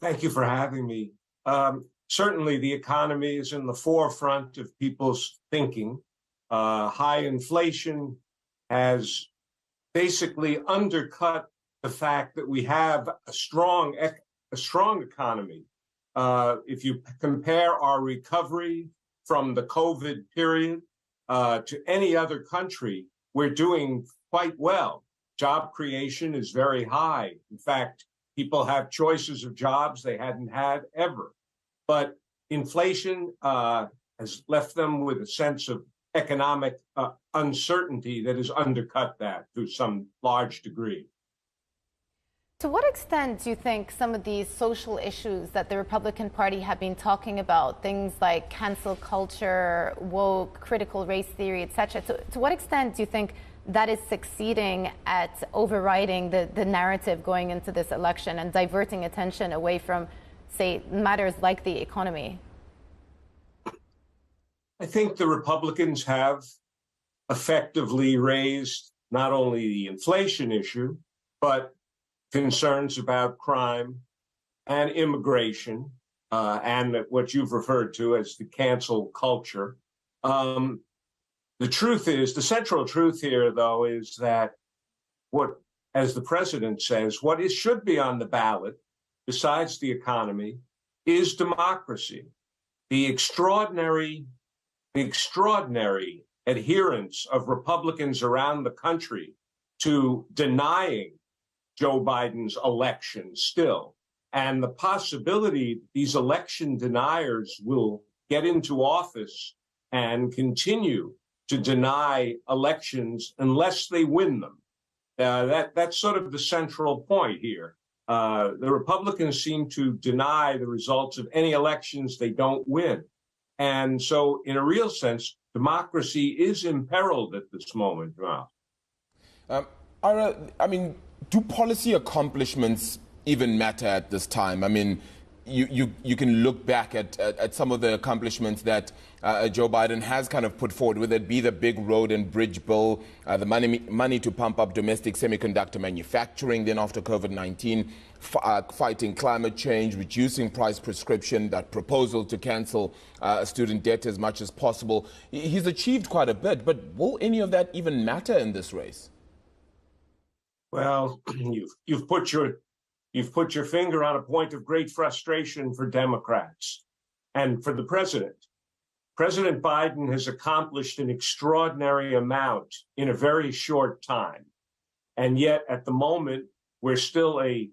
Thank you for having me. Certainly, the economy is in the forefront of people's thinking. High inflation has basically undercut the fact that we have a strong economy. If you compare our recovery from the COVID period to any other country, we're doing quite well. Job creation is very high. In fact, people have choices of jobs they hadn't had ever. But inflation has left them with a sense of economic uncertainty that has undercut that to some large degree. To what extent do you think some of these social issues that the Republican Party have been talking about, things like cancel culture, woke, critical race theory, etc., to what extent do you think that is succeeding at overriding the narrative going into this election and diverting attention away from, say, matters like the economy? I think the Republicans have effectively raised not only the inflation issue, but concerns about crime and immigration, and what you've referred to as the cancel culture. The truth is, the central truth here, though, is that as the president says, should be on the ballot, besides the economy, is democracy. The extraordinary adherence of Republicans around the country to denying Joe Biden's election still, and the possibility these election deniers will get into office and continue to deny elections unless they win them. That's sort of the central point here. The Republicans seem to deny the results of any elections they don't win. And so, in a real sense, democracy is imperiled at this moment. Ira, do policy accomplishments even matter at this time? I mean, you can look back at some of the accomplishments that Joe Biden has kind of put forward, whether it be the big road and bridge bill, the money to pump up domestic semiconductor manufacturing, then after COVID-19, fighting climate change, reducing price prescription, that proposal to cancel student debt as much as possible. He's achieved quite a bit, but will any of that even matter in this race? Well, you've put your finger on a point of great frustration for Democrats and for the president. President Biden has accomplished an extraordinary amount in a very short time. And yet, at the moment, we're still a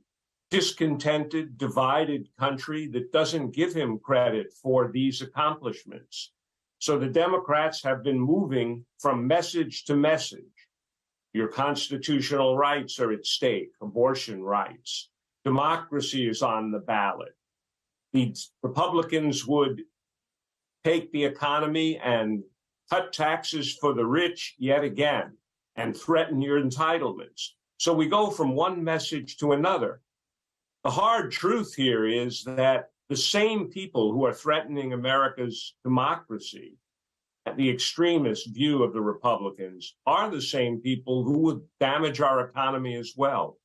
discontented, divided country that doesn't give him credit for these accomplishments. So the Democrats have been moving from message to message. Your constitutional rights are at stake, abortion rights. Democracy is on the ballot. The Republicans would take the economy and cut taxes for the rich yet again and threaten your entitlements. So we go from one message to another. The hard truth here is that the same people who are threatening America's democracy, the extremist view of the Republicans, are the same people who would damage our economy as well.